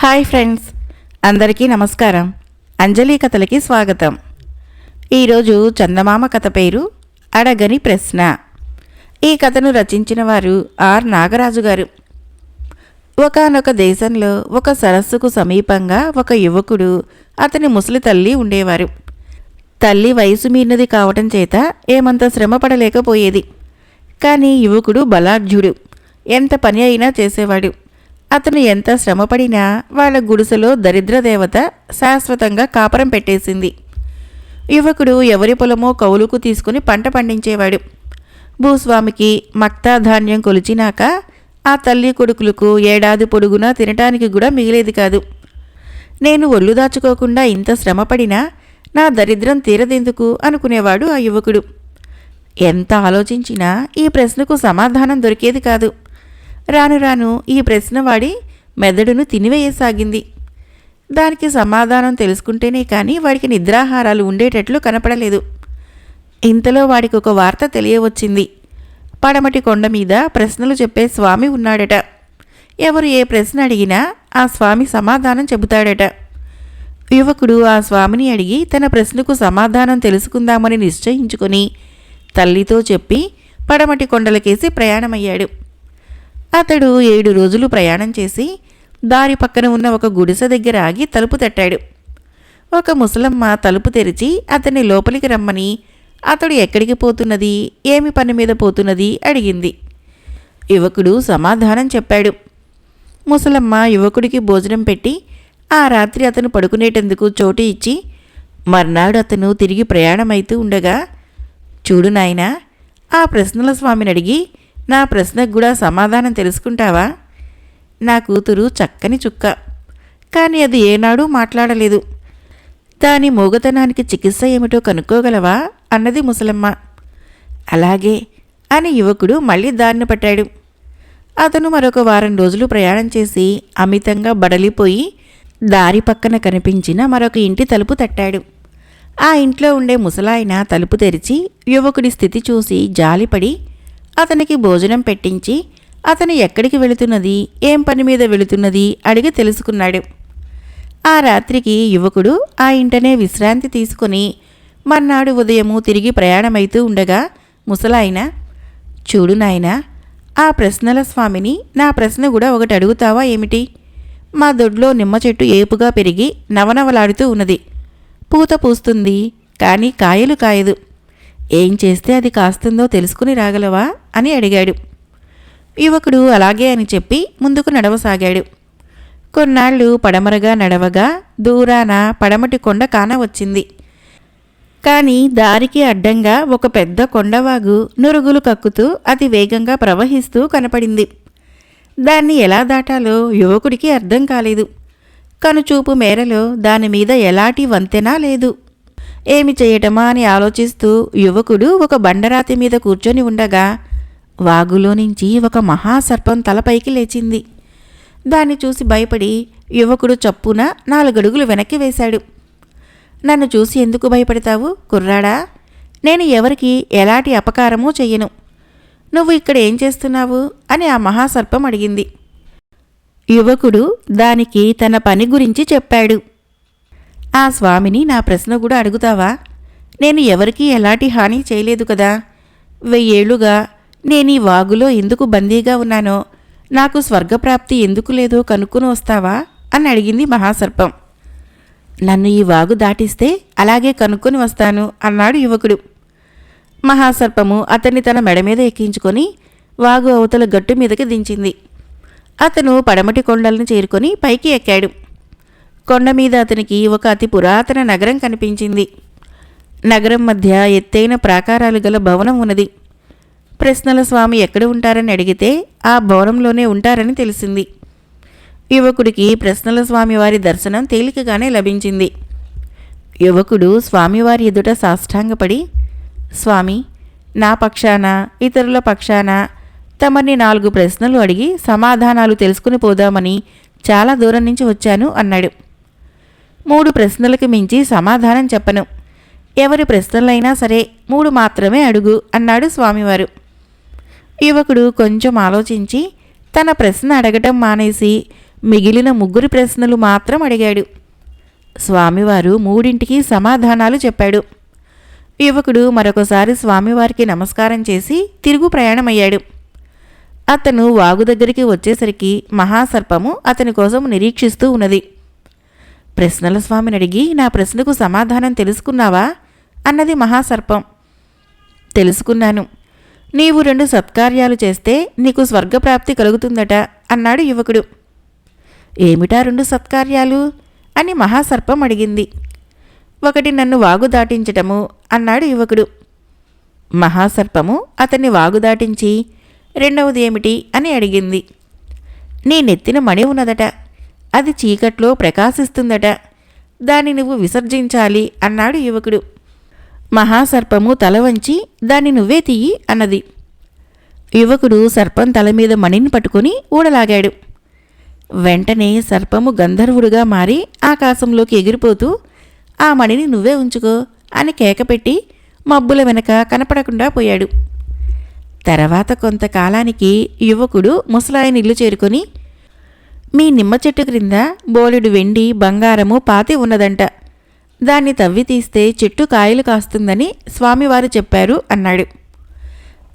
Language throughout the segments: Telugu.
హాయ్ ఫ్రెండ్స్, అందరికీ నమస్కారం. అంజలి కథలకి స్వాగతం. ఈరోజు చందమామ కథ పేరు అడగని ప్రశ్న. ఈ కథను రచించిన వారు ఆర్ నాగరాజు గారు. ఒకానొక దేశంలో ఒక సరస్సుకు సమీపంగా ఒక యువకుడు, అతని ముసలి తల్లి ఉండేవారు. తల్లి వయసు మీరినది కావటం చేత ఏమంత శ్రమ పడలేకపోయేది. కానీ యువకుడు బలాఢ్యుడు, ఎంత పని అయినా చేసేవాడు. అతను ఎంత శ్రమపడినా వాళ్ళ గుడిసెలో దరిద్రదేవత శాశ్వతంగా కాపరం పెట్టేసింది. యువకుడు ఎవరి పొలమో కౌలుకు తీసుకుని పంట పండించేవాడు. భూస్వామికి మక్తా ధాన్యం కొలిచినాక ఆ తల్లి కొడుకులకు ఏడాది పొడుగునా తినటానికి కూడా మిగిలేది కాదు. నేను ఒళ్ళు దాచుకోకుండా ఇంత శ్రమపడినా నా దరిద్రం తీరదెందుకు అనుకునేవాడు ఆ యువకుడు. ఎంత ఆలోచించినా ఈ ప్రశ్నకు సమాధానం దొరికేది కాదు. రాను రాను ఈ ప్రశ్న వాడి మెదడును తినివేయసాగింది. దానికి సమాధానం తెలుసుకుంటేనే కానీ వాడికి నిద్రాహారాలు ఉండేటట్లు కనపడలేదు. ఇంతలో వాడికి ఒక వార్త తెలియవచ్చింది. పడమటి కొండ మీద ప్రశ్నలు చెప్పే స్వామి ఉన్నాడట. ఎవరు ఏ ప్రశ్న అడిగినా ఆ స్వామి సమాధానం చెబుతాడట. యువకుడు ఆ స్వామిని అడిగి తన ప్రశ్నకు సమాధానం తెలుసుకుందామని నిశ్చయించుకొని తల్లితో చెప్పి పడమటి కొండలకేసి ప్రయాణమయ్యాడు. అతడు 7 రోజులు ప్రయాణం చేసి దారి పక్కన ఉన్న ఒక గుడిసె దగ్గర ఆగి తలుపు తట్టాడు. ఒక ముసలమ్మ తలుపు తెరిచి అతన్ని లోపలికి రమ్మని, అతడు ఎక్కడికి పోతున్నది, ఏమి పని మీద పోతున్నది అడిగింది. యువకుడు సమాధానం చెప్పాడు. ముసలమ్మ యువకుడికి భోజనం పెట్టి ఆ రాత్రి అతను పడుకునేటందుకు చోటు ఇచ్చి, మర్నాడు అతను తిరిగి ప్రయాణమైతూ ఉండగా, చూడు నాయనా, ఆ ప్రశ్నల స్వామిని అడిగి నా ప్రశ్నకు కూడా సమాధానం తెలుసుకుంటావా? నా కూతురు చక్కని చుక్క, కానీ అది ఏనాడూ మాట్లాడలేదు. దాని మూగతనానికి చికిత్స ఏమిటో కనుక్కోగలవా అన్నది ముసలమ్మ. అలాగే అని యువకుడు మళ్ళీ దారిని పట్టాడు. అతను మరొక వారం రోజులు ప్రయాణం చేసి అమితంగా బడలిపోయి దారి పక్కన కనిపించిన మరొక ఇంటి తలుపు తట్టాడు. ఆ ఇంట్లో ఉండే ముసలాయన తలుపు తెరిచి యువకుడి స్థితి చూసి జాలిపడి అతనికి భోజనం పెట్టించి అతను ఎక్కడికి వెళుతున్నది, ఏం పని మీద వెళుతున్నది అడిగి తెలుసుకున్నాడు. ఆ రాత్రికి యువకుడు ఆ ఇంటనే విశ్రాంతి తీసుకుని మర్నాడు ఉదయము తిరిగి ప్రయాణమైతూ ఉండగా ముసలాయన, చూడు నాయనా, ఆ ప్రశ్నల స్వామిని నా ప్రశ్న కూడా ఒకటి అడుగుతావా ఏమిటి? మా దొడ్లో నిమ్మ చెట్టు ఏపుగా పెరిగి నవనవలాడుతూ ఉన్నది. పూత పూస్తుంది, కానీ కాయలు కాయదు. ఏం చేస్తే అది కాస్తుందో తెలుసుకుని రాగలవా అని అడిగాడు. యువకుడు అలాగే అని చెప్పి ముందుకు నడవసాగాడు. కొన్నాళ్ళు పడమరగా నడవగా దూరాన పడమటి కొండ కానవచ్చింది. కానీ దారికి అడ్డంగా ఒక పెద్ద కొండవాగు నురుగులు కక్కుతూ అతి వేగంగా ప్రవహిస్తూ కనపడింది. దాన్ని ఎలా దాటాలో యువకుడికి అర్థం కాలేదు. కనుచూపు మేరలో దానిమీద ఎలాంటి వంతెనా లేదు. ఏమి చేయటమా అని ఆలోచిస్తూ యువకుడు ఒక బండరాతి మీద కూర్చొని ఉండగా వాగులో నుంచి ఒక మహాసర్పం తలపైకి లేచింది. దాన్ని చూసి భయపడి యువకుడు చప్పున 4 అడుగులు వెనక్కి వేశాడు. నన్ను చూసి ఎందుకు భయపడతావు కుర్రాడా? నేను ఎవరికి ఎలాంటి అపకారమూ చెయ్యను. నువ్వు ఇక్కడ ఏం చేస్తున్నావు అని ఆ మహాసర్పం అడిగింది. యువకుడు దానికి తన పని గురించి చెప్పాడు. ఆ స్వామిని నా ప్రశ్న కూడా అడుగుతావా? నేను ఎవరికీ ఎలాంటి హాని చేయలేదు కదా. 1000 ఏళ్లుగా నేను ఈ వాగులో ఎందుకు బందీగా ఉన్నానో, నాకు స్వర్గప్రాప్తి ఎందుకు లేదో కనుక్కుని వస్తావా అని అడిగింది మహాసర్పం. నన్ను ఈ వాగు దాటిస్తే అలాగే కనుక్కొని వస్తాను అన్నాడు యువకుడు. మహాసర్పము అతన్ని తన మెడ మీద ఎక్కించుకొని వాగు అవతల గట్టు మీదకి దించింది. అతను పడమటి కొండలను చేరుకొని పైకి ఎక్కాడు. కొండ మీద అతనికి ఒక అతి పురాతన నగరం కనిపించింది. నగరం మధ్య ఎత్తైన ప్రాకారాలు గల భవనం ఉన్నది. ప్రశ్నల స్వామి ఎక్కడ ఉంటారని అడిగితే ఆ భవనంలోనే ఉంటారని తెలిసింది. యువకుడికి ప్రశ్నల స్వామి వారి దర్శనం తేలికగానే లభించింది. యువకుడు స్వామివారి ఎదుట సాష్టాంగపడి, స్వామి, నా పక్షాన ఇతరుల పక్షాన తమని 4 ప్రశ్నలు అడిగి సమాధానాలు తెలుసుకుని పోదామని చాలా దూరం నుంచి వచ్చాను అన్నాడు. 3 ప్రశ్నలకు మించి సమాధానం చెప్పను. ఎవరి ప్రశ్నలైనా సరే 3 మాత్రమే అడుగు అన్నాడు స్వామివారు. యువకుడు కొంచెం ఆలోచించి తన ప్రశ్న అడగటం మానేసి మిగిలిన 3 ప్రశ్నలు మాత్రం అడిగాడు. స్వామివారు 3ంటికి సమాధానాలు చెప్పాడు. యువకుడు మరొకసారి స్వామివారికి నమస్కారం చేసి తిరుగు ప్రయాణమయ్యాడు. అతను వాగు దగ్గరికి వచ్చేసరికి మహాసర్పము అతని కోసం నిరీక్షిస్తూ ఉన్నది. ప్రశ్నల స్వామిని అడిగి నా ప్రశ్నకు సమాధానం తెలుసుకున్నావా అన్నది మహాసర్పం. తెలుసుకున్నాను. నీవు 2 సత్కార్యాలు చేస్తే నీకు స్వర్గప్రాప్తి కలుగుతుందట అన్నాడు యువకుడు. ఏమిటా 2 సత్కార్యాలు అని మహాసర్పం అడిగింది. ఒకటి నన్ను వాగు దాటించటము అన్నాడు యువకుడు. మహాసర్పము అతన్ని వాగు దాటించి రెండవది ఏమిటి అని అడిగింది. నీ నెత్తిన మణి ఉన్నదట, అది చీకట్లో ప్రకాశిస్తుందట, దాన్ని నువ్వు విసర్జించాలి అన్నాడు యువకుడు. మహాసర్పము తల వంచి దాన్ని నువ్వే తీయి అన్నది. యువకుడు సర్పం తల మీద మణిని పట్టుకుని ఊడలాగాడు. వెంటనే సర్పము గంధర్వుడుగా మారి ఆకాశంలోకి ఎగిరిపోతూ ఆ మణిని నువ్వే ఉంచుకో అని కేకపెట్టి మబ్బుల వెనక కనపడకుండా పోయాడు. తర్వాత కొంతకాలానికి యువకుడు ముసలాయన ఇల్లు చేరుకొని, మీ నిమ్మ చెట్టు క్రింద బోలెడు వెండి బంగారము పాతి ఉన్నదంట, దాన్ని తవ్వి తీస్తే చెట్టు కాయలు కాస్తుందని స్వామివారు చెప్పారు అన్నాడు.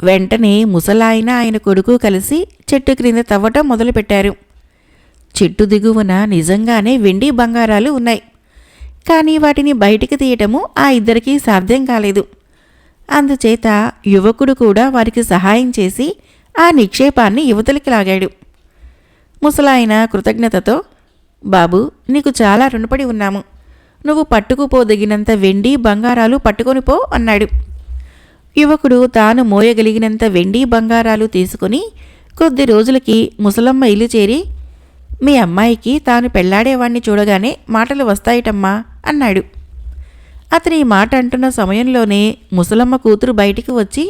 వెంటనే ముసలాయన ఆయన కొడుకు కలిసి చెట్టు క్రింద తవ్వటం మొదలుపెట్టారు. చెట్టు దిగువన నిజంగానే వెండి బంగారాలు ఉన్నాయి. కానీ వాటిని బయటికి తీయటము ఆ ఇద్దరికీ సాధ్యం కాలేదు. అందుచేత యువకుడు కూడా వారికి సహాయం చేసి ఆ నిక్షేపాన్ని యువతలికి లాగాడు. ముసలాయన కృతజ్ఞతతో, బాబు నీకు చాలా రుణపడి ఉన్నాము, నువ్వు పట్టుకుపోదగినంత వెండి బంగారాలు పట్టుకొని పో అన్నాడు. యువకుడు తాను మోయగలిగినంత వెండి బంగారాలు తీసుకుని కొద్ది రోజులకి ముసలమ్మ ఇల్లు చేరి, మీ అమ్మాయికి తాను పెళ్లాడేవాణ్ణి చూడగానే మాటలు వస్తాయిటమ్మా అన్నాడు. అతని ఈ మాట అంటున్న సమయంలోనే ముసలమ్మ కూతురు బయటికి వచ్చి,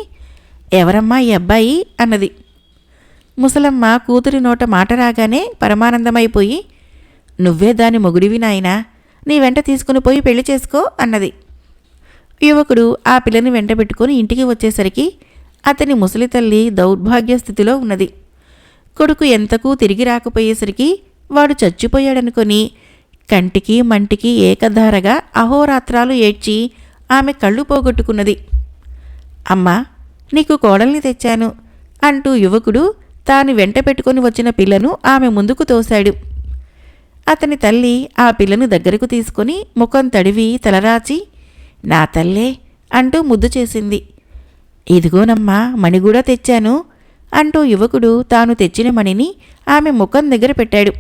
ఎవరమ్మా ఈ అబ్బాయి అన్నది. ముసలమ్మ కూతురి నోట మాట రాగానే పరమానందమైపోయి, నువ్వే దాని మొగుడివి నాయనా, నీ వెంట తీసుకుని పోయి పెళ్లి చేసుకో అన్నది. యువకుడు ఆ పిల్లని వెంటబెట్టుకుని ఇంటికి వచ్చేసరికి అతని ముసలి తల్లి దౌర్భాగ్య స్థితిలో ఉన్నది. కొడుకు ఎంతకు తిరిగి రాకపోయేసరికి వాడు చచ్చిపోయాడనుకొని కంటికి మంటికి ఏకధారగా అహోరాత్రాలు ఏడ్చి ఆమె కళ్ళు పోగొట్టుకున్నది. అమ్మా, నీకు కోడల్ని తెచ్చాను అంటూ యువకుడు తాను వెంట పెట్టుకుని వచ్చిన పిల్లను ఆమె ముందుకు తోశాడు. అతని తల్లి ఆ పిల్లను దగ్గరకు తీసుకుని ముఖం తడివి తలరాచి, నా తల్లే అంటూ ముద్దు చేసింది. ఇదిగోనమ్మా మణి కూడా తెచ్చాను అంటూ యువకుడు తాను తెచ్చిన మణిని ఆమె ముఖం దగ్గర పెట్టాడు.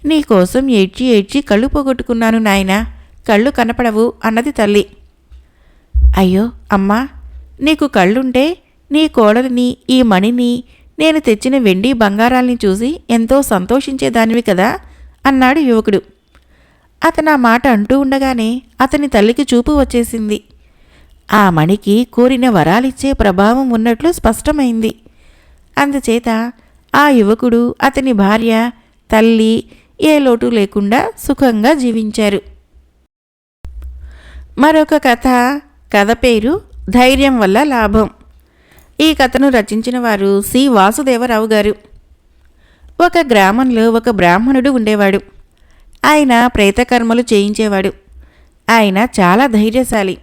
నీకోసం ఏడ్చి ఏడ్చి కళ్ళు పోగొట్టుకున్నాను నాయనా, కళ్ళు కనపడవు అన్నది తల్లి. అయ్యో అమ్మా, నీకు కళ్ళుంటే నీ కోడలిని ఈ మణిని నేను తెచ్చిన వెండి బంగారాల్ని చూసి ఎంతో సంతోషించేదానివి కదా అన్నాడు యువకుడు. అతను ఆ మాట అంటూ ఉండగానే అతని తల్లికి చూపు వచ్చేసింది. ఆ మణికి కోరిన వరాలిచ్చే ప్రభావం ఉన్నట్లు స్పష్టమైంది. అందుచేత ఆ యువకుడు అతని భార్య తల్లి ఏ లోటు లేకుండా సుఖంగా జీవించారు. మరొక కథ పేరు ధైర్యం వల్ల లాభం. ఈ కథను రచించిన వారు సి వాసుదేవరావు గారు. ఒక గ్రామంలో ఒక బ్రాహ్మణుడు ఉండేవాడు. ఆయన ప్రేతకర్మలు చేయించేవాడు. ఆయన చాలా ధైర్యశాలి.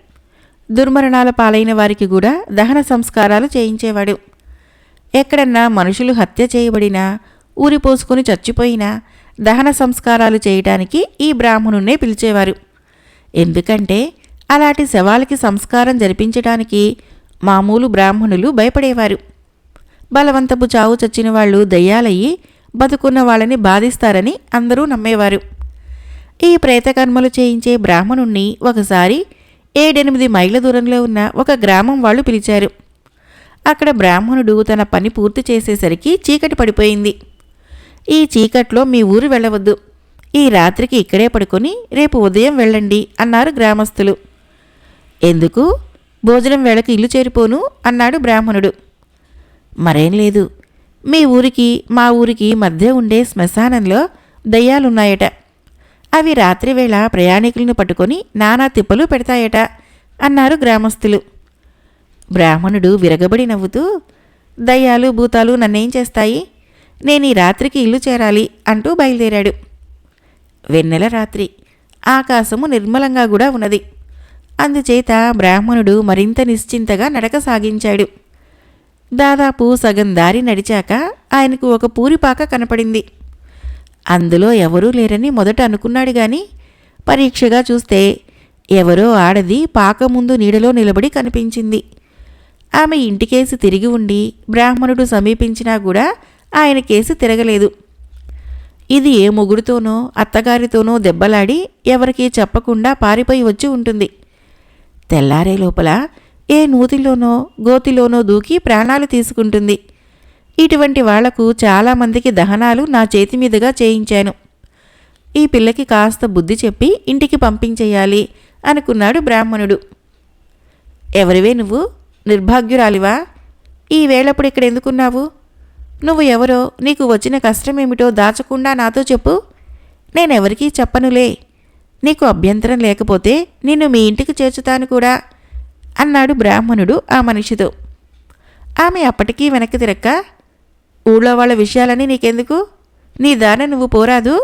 దుర్మరణాల పాలైన వారికి కూడా దహన సంస్కారాలు చేయించేవాడు. ఎక్కడన్నా మనుషులు హత్య చేయబడినా, ఊరిపోసుకుని చచ్చిపోయినా దహన సంస్కారాలు చేయటానికి ఈ బ్రాహ్మణున్నే పిలిచేవారు. ఎందుకంటే అలాంటి శవాలకి సంస్కారం జరిపించటానికి మామూలు బ్రాహ్మణులు భయపడేవారు. బలవంతపు చావు చచ్చిన వాళ్ళు దయ్యాలయ్యి బతుకున్న వాళ్ళని బాధిస్తారని అందరూ నమ్మేవారు. ఈ ప్రేతకర్మలు చేయించే బ్రాహ్మణుణ్ణి ఒకసారి 7-8 మైళ్ళ దూరంలో ఉన్న ఒక గ్రామం వాళ్ళు పిలిచారు. అక్కడ బ్రాహ్మణుడు తన పని పూర్తి చేసేసరికి చీకటి పడిపోయింది. ఈ చీకట్లో మీ ఊరు వెళ్ళవద్దు, ఈ రాత్రికి ఇక్కడే పడుకొని రేపు ఉదయం వెళ్ళండి అన్నారు గ్రామస్తులు. ఎందుకు? భోజనం వేళకు ఇల్లు చేరిపోను అన్నాడు బ్రాహ్మణుడు. మరేం లేదు, మీ ఊరికి మా ఊరికి మధ్య ఉండే శ్మశానంలో దయ్యాలున్నాయట. అవి రాత్రివేళ ప్రయాణికులను పట్టుకొని నానా తిప్పలు పెడతాయట అన్నారు గ్రామస్తులు. బ్రాహ్మణుడు విరగబడి నవ్వుతూ, దయ్యాలు భూతాలు నన్నేం చేస్తాయి? నేను ఈ రాత్రికి ఇల్లు చేరాలి అంటూ బయలుదేరాడు. వెన్నెల రాత్రి, ఆకాశము నిర్మలంగా కూడా ఉన్నది. అందుచేత బ్రాహ్మణుడు మరింత నిశ్చింతగా నడక సాగించాడు. దాదాపు సగం దారి నడిచాక ఆయనకు ఒక పూరిపాక కనపడింది. అందులో ఎవరూ లేరని మొదట అనుకున్నాడు గాని పరీక్షగా చూస్తే ఎవరో ఆడది పాక ముందు నీడలో నిలబడి కనిపించింది. ఆమె ఇంటికేసి తిరిగి ఉండి బ్రాహ్మణుడు సమీపించినా కూడా ఆయన కేసి తిరగలేదు. ఇది ఏ మొగుడుతోనో అత్తగారితోనో దెబ్బలాడి ఎవరికీ చెప్పకుండా పారిపోయి వచ్చి ఉంటుంది. తెల్లారే లోపల ఏ నూతిలోనో గోతిలోనో దూకి ప్రాణాలు తీసుకుంటుంది. ఇటువంటి వాళ్లకు చాలామందికి దహనాలు నా చేతి మీదుగా చేయించాను. ఈ పిల్లకి కాస్త బుద్ధి చెప్పి ఇంటికి పంపించేయాలి అనుకున్నాడు బ్రాహ్మణుడు. ఎవరివే నువ్వు? నిర్భాగ్యురాలివా? ఈ వేళప్పుడు ఇక్కడ ఎందుకున్నావు? నువ్వు ఎవరో, నీకు వచ్చిన కష్టమేమిటో దాచకుండా నాతో చెప్పు. నేనెవరికీ చెప్పనులే. నీకు అభ్యంతరం లేకపోతే నిన్ను మీ ఇంటికి చేర్చుతాను కూడా అన్నాడు బ్రాహ్మణుడు ఆ మనిషితో. ఆమె అప్పటికీ వెనక్కి తిరక్క, ఊళ్ళో వాళ్ళ విషయాలని నీకెందుకు? నీ దాన నువ్వు పోరాదు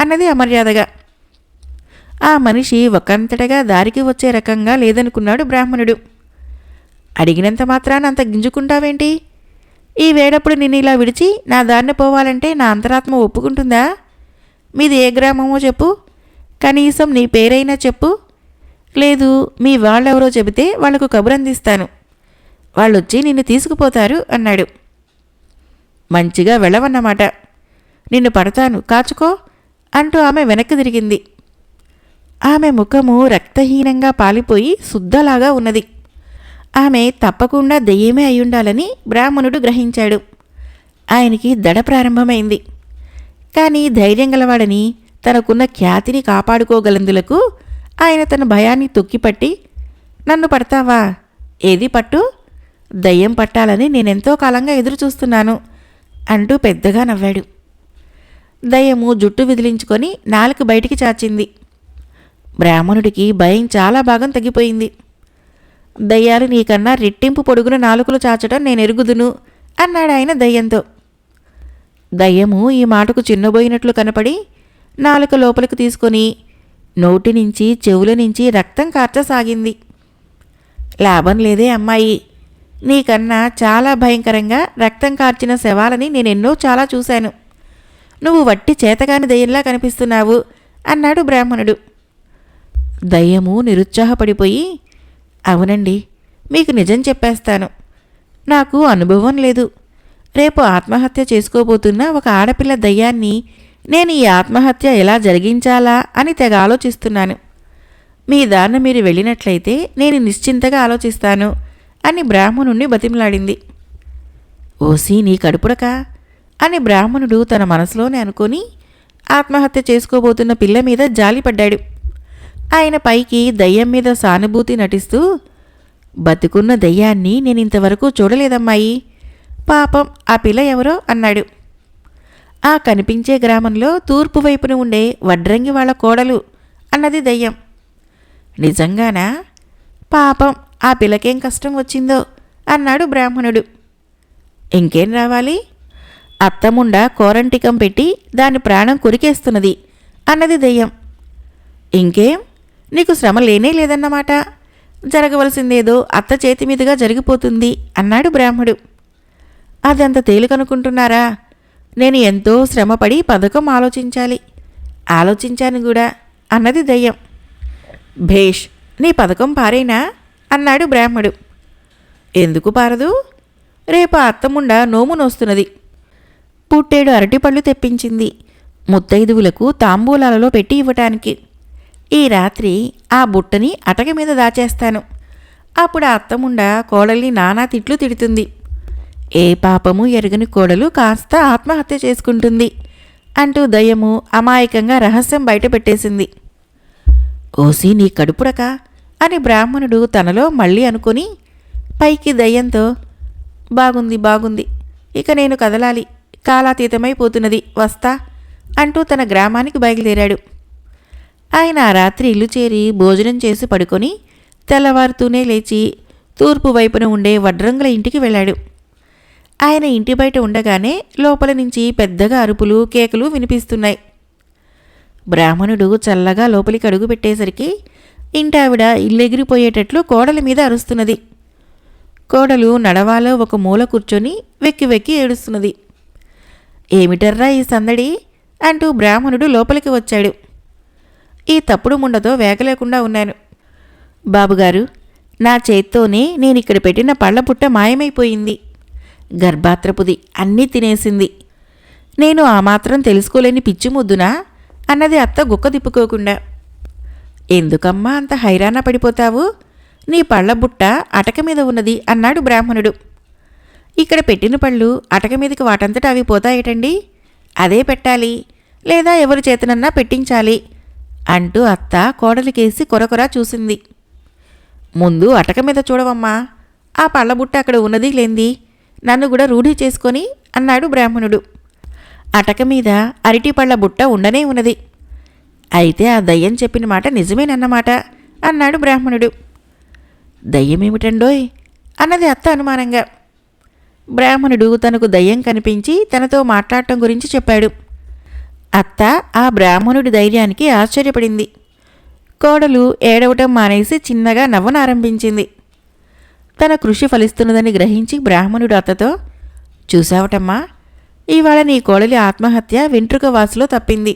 అన్నది అమర్యాదగా. ఆ మనిషి ఒకంతటగా దారికి వచ్చే రకంగా లేదనుకున్నాడు బ్రాహ్మణుడు. అడిగినంత మాత్రాన అంత గింజుకుంటావేంటి? ఈ వేడప్పుడు నిన్ను ఇలా విడిచి నా దారిన పోవాలంటే నా అంతరాత్మ ఒప్పుకుంటుందా? మీది ఏ గ్రామమో చెప్పు, కనీసం నీ పేరైనా చెప్పు. లేదు, మీ వాళ్ళెవరో చెబితే వాళ్లకు కబురందిస్తాను. వాళ్ళొచ్చి నిన్ను తీసుకుపోతారు అన్నాడు. మంచిగా వెళ్ళవన్నమాట. నిన్ను పడతాను, కాచుకో అంటూ ఆమె వెనక్కి తిరిగింది. ఆమె ముఖము రక్తహీనంగా పాలిపోయి శుద్ధలాగా ఉన్నది. ఆమె తప్పకుండా దెయ్యమే అయ్యుండాలని బ్రాహ్మణుడు గ్రహించాడు. ఆయనకి దడ ప్రారంభమైంది. కానీ ధైర్యం గలవాడని, తనకున్న ఖ్యాతిని కాపాడుకోగలందులకు ఆయన తన భయాన్ని తొక్కిపట్టి, నన్ను పడతావా? ఏది పట్టు? దయ్యం పట్టాలని నేనెంతో కాలంగా ఎదురుచూస్తున్నాను అంటూ పెద్దగా నవ్వాడు. దయ్యము జుట్టు విదిలించుకొని నాలుక బయటికి చాచింది. బ్రాహ్మణుడికి భయం చాలా భాగం తగ్గిపోయింది. దయ్యాలు నీకన్నా రెట్టింపు పొడుగున నాలుకలు చాచడం నేనెరుగుదును అన్నాడాయన దయ్యంతో. దయ్యము ఈ మాటకు చిన్నబోయినట్లు కనపడి నాలుక లోపలికి తీసుకొని నోటి నుంచి చెవుల నుంచి రక్తం కార్చసాగింది. లాభం లేదే అమ్మాయి, నీకన్నా చాలా భయంకరంగా రక్తం కార్చిన శవాలని నేనెన్నో చాలా చూశాను. నువ్వు వట్టి చేతగాని దయ్యంలా కనిపిస్తున్నావు అన్నాడు బ్రాహ్మణుడు. దయ్యము నిరుత్సాహపడిపోయి, అవునండి, మీకు నిజం చెప్పేస్తాను. నాకు అనుభవం లేదు. రేపు ఆత్మహత్య చేసుకోబోతున్న ఒక ఆడపిల్ల దయ్యాన్ని నేను ఈ ఆత్మహత్య ఎలా జరిగించాలా అని తెగ ఆలోచిస్తున్నాను. మీ దారిన మీరు వెళ్ళినట్లయితే నేను నిశ్చింతగా ఆలోచిస్తాను అని బ్రాహ్మణుణ్ణి బతిమలాడింది. ఓసి నీ కడుపుడకా అని బ్రాహ్మణుడు తన మనసులోనే అనుకొని ఆత్మహత్య చేసుకోబోతున్న పిల్ల మీద జాలిపడ్డాడు. ఆయన పైకి దయ్యం మీద సానుభూతి నటిస్తూ, బతుకున్న దయ్యాన్ని నేనింతవరకు చూడలేదమ్మాయి, పాపం ఆ పిల్ల ఎవరో అన్నాడు. ఆ కనిపించే గ్రామంలో తూర్పు వైపున ఉండే వడ్రంగి వాళ్ళ కోడలు అన్నది దయ్యం. నిజంగానా? పాపం ఆ పిల్లకేం కష్టం వచ్చిందో అన్నాడు బ్రాహ్మణుడు. ఇంకేం రావాలి? అత్తముండ కోరంటికం పెట్టి దాని ప్రాణం కొరికేస్తున్నది అన్నది దయ్యం. ఇంకేం? నీకు శ్రమ లేనే లేదన్నమాట. జరగవలసిందేదో అత్త చేతి మీదుగా జరిగిపోతుంది అన్నాడు బ్రాహ్మడు. అదంత తేలికనుకుంటున్నారా? నేను ఎంతో శ్రమపడి పథకం ఆలోచించాను కూడా అన్నది దయ్యం. భేష్, నీ పథకం పారేనా అన్నాడు బ్రాహ్మడు. ఎందుకు పారదు? రేపు అత్తముండ నోము నోస్తున్నది. పుట్టేడు అరటిపళ్ళు తెప్పించింది, ముత్తైదువులకు తాంబూలాలలో పెట్టి ఇవ్వటానికి. ఈ రాత్రి ఆ బుట్టని అటక మీద దాచేస్తాను. అప్పుడు ఆ అత్తముండ కోడల్ని నానా తిట్లు తిడుతుంది. ఏ పాపము ఎరగని కోడలు కాస్త ఆత్మహత్య చేసుకుంటుంది అంటూ దయ్యము అమాయకంగా రహస్యం బయటపెట్టేసింది. ఓసి నీ కడుపుడక అని బ్రాహ్మణుడు తనలో మళ్ళీ అనుకొని పైకి దయ్యంతో, బాగుంది, ఇక నేను కదలాలి, కాలాతీతమైపోతున్నది, వస్తా అంటూ తన గ్రామానికి బయలుదేరాడు. ఆయన ఆ రాత్రి ఇల్లు చేరి భోజనం చేసి పడుకొని తెల్లవారుతూనే లేచి తూర్పు వైపున ఉండే వడ్రంగుల ఇంటికి వెళ్ళాడు. ఆయన ఇంటి బయట ఉండగానే లోపల నుంచి పెద్దగా అరుపులు కేకలు వినిపిస్తున్నాయి. బ్రాహ్మణుడు చల్లగా లోపలికి అడుగు పెట్టేసరికి ఇంటావిడ ఇల్లెగిరిపోయేటట్లు కోడలి మీద అరుస్తున్నది. కోడలు నడవాలో ఒక మూల కూర్చొని వెక్కి వెక్కి ఏడుస్తున్నది. ఏమిటర్రా ఈ సందడి అంటూ బ్రాహ్మణుడు లోపలికి వచ్చాడు. ఈ తప్పుడు ముండతో వేగలేకుండా ఉన్నాను. బాబుగారు, నా చేత్తోనే నేనిక్కడ పెట్టిన పళ్ళపుట్ట మాయమైపోయింది. గర్భాత్రపుది అన్నీ తినేసింది. నేను ఆ మాత్రం తెలుసుకోలేని పిచ్చి ముద్దునా అన్నది అత్త గుక్క తిప్పుకోకుండా. ఎందుకమ్మా అంత హైరాణ పడిపోతావు? నీ పళ్ళబుట్ట అటక మీద ఉన్నది అన్నాడు బ్రాహ్మణుడు. ఇక్కడ పెట్టిన పళ్ళు అటక మీదకి వాటంతటా అవి పోతాయటండి. అదే పెట్టాలి, లేదా ఎవరి చేతనన్నా పెట్టించాలి అంటూ అత్త కోడలికేసి కొరకొరా చూసింది. ముందు అటక మీద చూడవమ్మా, ఆ పళ్ళబుట్ట అక్కడ ఉన్నది లేంది, నన్ను కూడా రూఢి చేసుకొని అన్నాడు బ్రాహ్మణుడు. అటక మీద అరటి పళ్ళ బుట్ట ఉండనే ఉన్నది. అయితే ఆ దయ్యం చెప్పిన మాట నిజమేనన్నమాట అన్నాడు బ్రాహ్మణుడు. దయ్యమేమిటండోయ్ అన్నది అత్త అనుమానంగా. బ్రాహ్మణుడు తనకు దయ్యం కనిపించి తనతో మాట్లాడటం గురించి చెప్పాడు. అత్త ఆ బ్రాహ్మణుడి ధైర్యానికి ఆశ్చర్యపడింది. కోడలు ఏడవటం మానేసి చిన్నగా నవ్వనారంభించింది. తన కృషి ఫలిస్తున్నదని గ్రహించి బ్రాహ్మణుడు అత్తతో, చూసావటమ్మా, ఇవాళ నీ కోడలి ఆత్మహత్య వెంట్రుక వాసులో తప్పింది.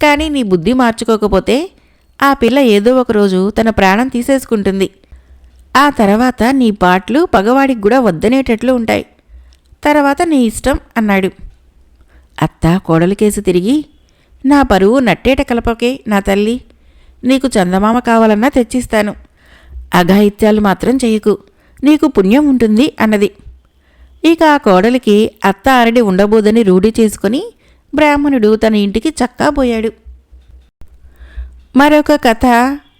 కానీ నీ బుద్ధి మార్చుకోకపోతే ఆ పిల్ల ఏదో ఒకరోజు తన ప్రాణం తీసేసుకుంటుంది. ఆ తర్వాత నీ పాటలు పగవాడికి కూడా వద్దనేటట్లు ఉంటాయి. తర్వాత నీ ఇష్టం అన్నాడు. అత్త కోడలికేసి తిరిగి, నా పరువు నట్టేట కలపకే నా తల్లి, నీకు చందమామ కావాలన్నా తెచ్చిస్తాను. అఘాయిత్యాలు మాత్రం చెయ్యకు, నీకు పుణ్యం ఉంటుంది అన్నది. ఇక ఆ కోడలికి అత్త అరడి ఉండబోదని రూఢి చేసుకుని బ్రాహ్మణుడు తన ఇంటికి చక్కా పోయాడు. మరొక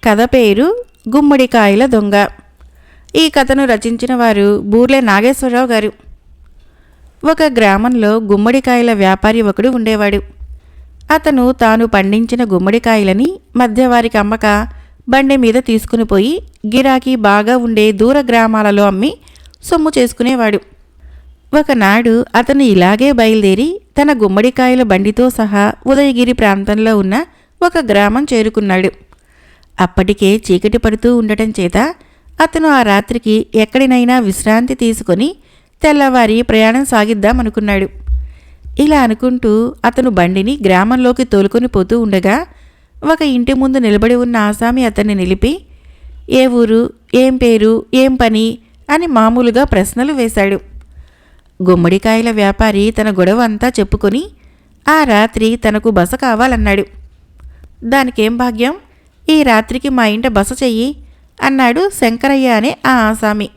కథ పేరు గుమ్మడికాయల దొంగ. ఈ కథను రచించిన వారు బూర్లె నాగేశ్వరరావు గారు. ఒక గ్రామంలో గుమ్మడికాయల వ్యాపారి ఒకడు ఉండేవాడు. అతను తాను పండించిన గుమ్మడికాయలని మధ్యవారికి అమ్మక బండి మీద తీసుకుని పోయి గిరాకీ బాగా ఉండే దూర గ్రామాలలో అమ్మి సొమ్ము చేసుకునేవాడు. ఒకనాడు అతను ఇలాగే బయలుదేరి తన గుమ్మడికాయల బండితో సహా ఉదయగిరి ప్రాంతంలో ఉన్న ఒక గ్రామం చేరుకున్నాడు. అప్పటికే చీకటి పడుతూ ఉండటం చేత అతను ఆ రాత్రికి ఎక్కడినైనా విశ్రాంతి తీసుకొని తెల్లవారి ప్రయాణం సాగిద్దామనుకున్నాడు. ఇలా అనుకుంటూ అతను బండిని గ్రామంలోకి తోలుకొని పోతూ ఉండగా ఒక ఇంటి ముందు నిలబడి ఉన్న ఆసామి అతన్ని నిలిపి, ఏ ఊరు, ఏం పేరు, ఏం పని అని మామూలుగా ప్రశ్నలు వేశాడు. గుమ్మడికాయల వ్యాపారి తన గొడవ అంతా చెప్పుకొని ఆ రాత్రి తనకు బస కావాలన్నాడు. దానికేం భాగ్యం, ఈ రాత్రికి మా ఇంట బస చెయ్యి అన్నాడు శంకరయ్య అనే ఆ ఆసామి.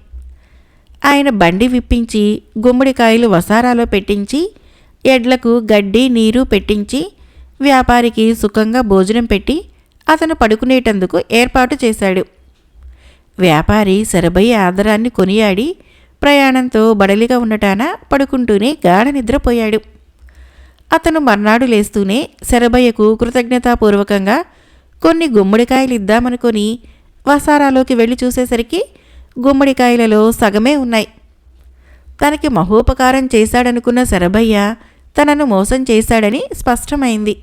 ఆయన బండి విప్పించి గుమ్మడికాయలు వసారాలో పెట్టించి ఎడ్లకు గడ్డి నీరు పెట్టించి వ్యాపారికి సుఖంగా భోజనం పెట్టి అతను పడుకునేటందుకు ఏర్పాటు చేశాడు. వ్యాపారి శరభయ్య ఆదరాన్ని కొనియాడి ప్రయాణంతో బడలిగా ఉండటాన పడుకుంటూనే గాఢ నిద్రపోయాడు. అతను మర్నాడు లేస్తూనే శరభయ్యకు కృతజ్ఞతాపూర్వకంగా కొన్ని గుమ్మడికాయలు ఇద్దామనుకొని వసారాలోకి వెళ్ళి చూసేసరికి గుమ్మడికాయలలో సగమే ఉన్నాయి. తనకి మహోపకారం చేశాడనుకున్న శరభయ్య తనను మోసం చేశాడని స్పష్టమైంది.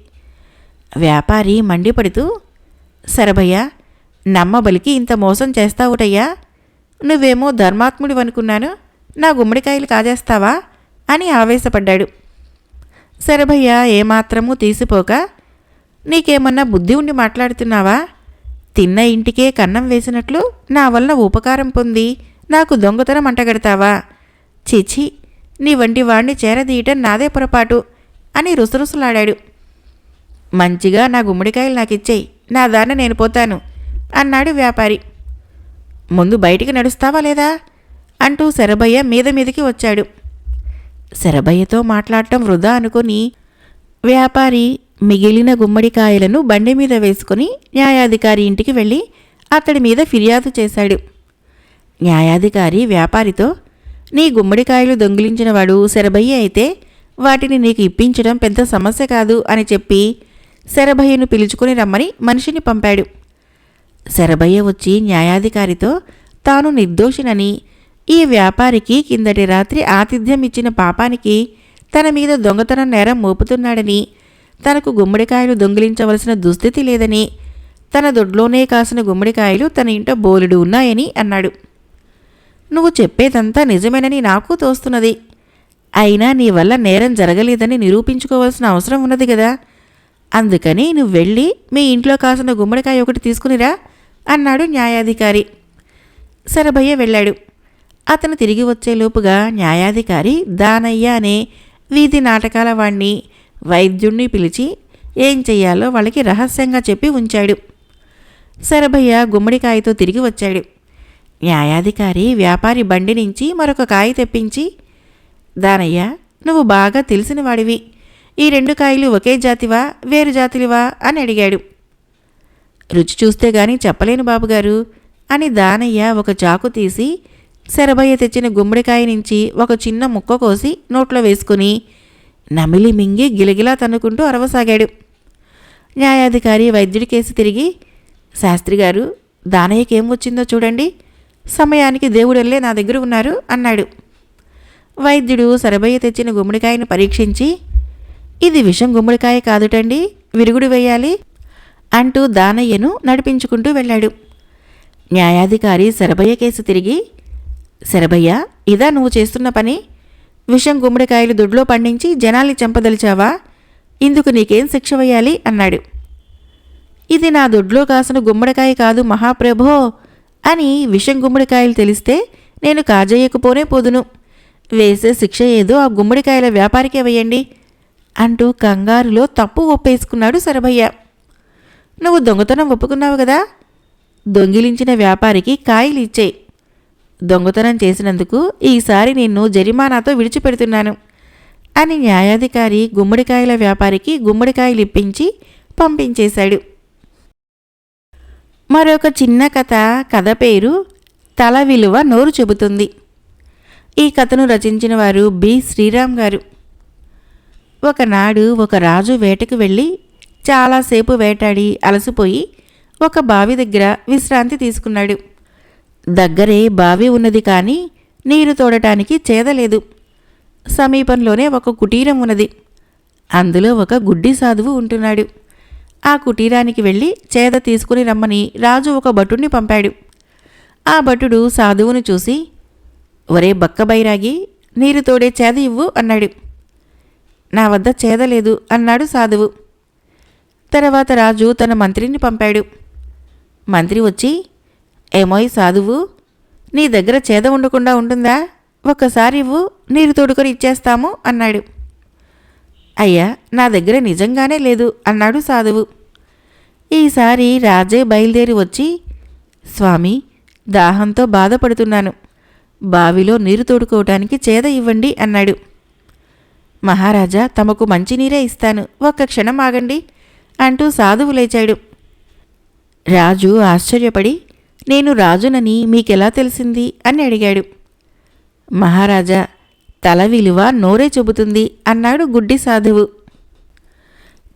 వ్యాపారి మండిపడుతూ, శరభయ్య, నమ్మబలికి ఇంత మోసం చేస్తావుటయ్యా, నువ్వేమో ధర్మాత్ముడివనుకున్నాను, నా గుమ్మడికాయలు కాజేస్తావా అని ఆవేశపడ్డాడు. శరభయ్య ఏమాత్రమూ తీసిపోక, నీకేమన్నా బుద్ధి ఉండి మాట్లాడుతున్నావా? తిన్న ఇంటికే కన్నం వేసినట్లు నా వలన ఉపకారం పొంది నాకు దొంగతనం అంటగడతావా? చిచి, నీ వంటి వాణ్ణి చేరదీయటం నాదే పొరపాటు అని రుసరుసలాడాడు. మంచిగా నా గుమ్మడికాయలు నాకిచ్చేయి, నా దాన్ని నేను పోతాను అన్నాడు వ్యాపారి. ముందు బయటికి నడుస్తావా లేదా అంటూ శరభయ్య మీద మీదకి వచ్చాడు. శరభయ్యతో మాట్లాడటం వృధా అనుకొని వ్యాపారి మిగిలిన గుమ్మడికాయలను బండి మీద వేసుకుని న్యాయాధికారి ఇంటికి వెళ్ళి అతడి మీద ఫిర్యాదు చేశాడు. న్యాయాధికారి వ్యాపారితో, నీ గుమ్మడికాయలు దొంగిలించినవాడు శరభయ్య అయితే వాటిని నీకు ఇప్పించడం పెద్ద సమస్య కాదు అని చెప్పి శరభయ్యను పిలుచుకుని రమ్మని మనిషిని పంపాడు. శరభయ్య వచ్చి న్యాయాధికారితో తాను నిర్దోషినని, ఈ వ్యాపారికి కిందటి రాత్రి ఆతిథ్యం ఇచ్చిన పాపానికి తన మీద దొంగతనం నేరం మోపుతున్నాడని, తనకు గుమ్మడికాయలు దొంగిలించవలసిన దుస్థితి లేదని, తన దొడ్లోనే కాసిన గుమ్మడికాయలు తన ఇంట బోలెడు ఉన్నాయని అన్నాడు. నువ్వు చెప్పేదంతా నిజమేనని నాకు తోస్తున్నది. అయినా నీ వల్ల నేరం జరగలేదని నిరూపించుకోవాల్సిన అవసరం ఉన్నది కదా. అందుకని నువ్వు వెళ్ళి మీ ఇంట్లో కాసిన గుమ్మడికాయ ఒకటి తీసుకునిరా అన్నాడు న్యాయాధికారి. శరభయ్య వెళ్ళాడు. అతను తిరిగి వచ్చేలోపుగా న్యాయాధికారి దానయ్య అనే వీధి నాటకాల వాణ్ణి, వైద్యుణ్ణి పిలిచి ఏం చెయ్యాలో వాళ్ళకి రహస్యంగా చెప్పి ఉంచాడు. శరభయ్య గుమ్మడికాయతో తిరిగి వచ్చాడు. న్యాయాధికారి వ్యాపారి బండి నుంచి మరొక కాయ తెప్పించి, దానయ్య, నువ్వు బాగా తెలిసిన వాడివి, ఈ 2 కాయలు ఒకే జాతివా వేరు జాతులివా అని అడిగాడు. రుచి చూస్తే గాని చెప్పలేను బాబుగారు అని దానయ్య ఒక చాకు తీసి శరభయ్య తెచ్చిన గుమ్మడికాయ నుంచి ఒక చిన్న ముక్క కోసి నోట్లో వేసుకుని నమిలి మింగి గిలగిలా తన్నుకుంటూ అరవసాగాడు. న్యాయాధికారి వైద్యుడి కేసి తిరిగి, శాస్త్రిగారు, దానయ్యకేం వచ్చిందో చూడండి, సమయానికి దేవుడెళ్ళే నా దగ్గర ఉన్నారు అన్నాడు. వైద్యుడు శరభయ్య తెచ్చిన గుమ్మడికాయను పరీక్షించి, ఇది విషం గుమ్మడికాయ కాదుటండి, విరుగుడు వేయాలి అంటూ దానయ్యను నడిపించుకుంటూ వెళ్ళాడు. న్యాయాధికారి శరభయ్య కేసు తిరిగి, శరభయ్య, ఇదా నువ్వు చేస్తున్న పని? విషం గుమ్మడికాయలు దొడ్లో పండించి జనాల్ని చంపదలిచావా? ఇందుకు నీకేం శిక్ష వేయాలి అన్నాడు. ఇది నా దొడ్లో కాసిన గుమ్మడికాయ కాదు మహాప్రభో అని విషం గుమ్మడికాయలు తెలిస్తే నేను కాజేయకపోనే పోదును. వేసే శిక్ష ఏదో ఆ గుమ్మడికాయల వ్యాపారికే వేయండి అంటూ కంగారులో తప్పు ఒప్పేసుకున్నాడు శరభయ్య. నువ్వు దొంగతనం ఒప్పుకున్నావు కదా, దొంగిలించిన వ్యాపారికి కాయలు ఇచ్చేయి. దొంగతనం చేసినందుకు ఈసారి నిన్ను జరిమానాతో విడిచిపెడుతున్నాను అని న్యాయాధికారి గుమ్మడికాయల వ్యాపారికి గుమ్మడికాయలు ఇప్పించి పంపించేశాడు. మరొక చిన్న కథ పేరు తల విలువ నోరు చెబుతుంది. ఈ కథను రచించిన వారు బి. శ్రీరామ్ గారు. ఒకనాడు ఒక రాజు వేటకు వెళ్ళి చాలాసేపు వేటాడి అలసిపోయి ఒక బావి దగ్గర విశ్రాంతి తీసుకున్నాడు. దగ్గరే బావి ఉన్నది, కానీ నీరు తోడటానికి చేదలేదు. సమీపంలోనే ఒక కుటీరం ఉన్నది. అందులో ఒక గుడ్డి సాధువు ఉంటున్నాడు. ఆ కుటీరానికి వెళ్ళి చేద తీసుకుని రమ్మని రాజు ఒక భటుణ్ణి పంపాడు. ఆ భటుడు సాధువును చూసి, ఒరే బక్క బైరాగి, నీరు తోడే చేద ఇవ్వు అన్నాడు. నా వద్ద చేదలేదు అన్నాడు సాధువు. తర్వాత రాజు తన మంత్రిని పంపాడు. మంత్రి వచ్చి, ఏమోయ్ సాధువు, నీ దగ్గర చేద ఉండకుండా ఉంటుందా? ఒక్కసారి ఇవ్వు, నీరు తోడుకొని ఇచ్చేస్తాము అన్నాడు. అయ్యా, నా దగ్గర నిజంగానే లేదు అన్నాడు సాధువు. ఈసారి రాజే బయలుదేరి వచ్చి, స్వామి, దాహంతో బాధపడుతున్నాను, బావిలో నీరు తోడుకోవటానికి చేద ఇవ్వండి అన్నాడు. మహారాజా, తమకు మంచినీరే ఇస్తాను, ఒక్క క్షణం ఆగండి అంటూ సాధువు లేచాడు. రాజు ఆశ్చర్యపడి, నేను రాజునని మీకెలా తెలిసింది అని అడిగాడు. మహారాజా, తల విలువ నోరే చెబుతుంది అన్నాడు గుడ్డి సాధువు.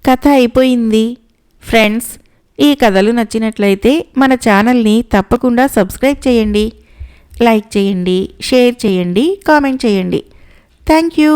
కథ అయిపోయింది. ఫ్రెండ్స్, ఈ కథలు నచ్చినట్లయితే మన ఛానల్ని తప్పకుండా సబ్స్క్రైబ్ చేయండి, లైక్ చేయండి, షేర్ చేయండి, కామెంట్ చేయండి. Thank you.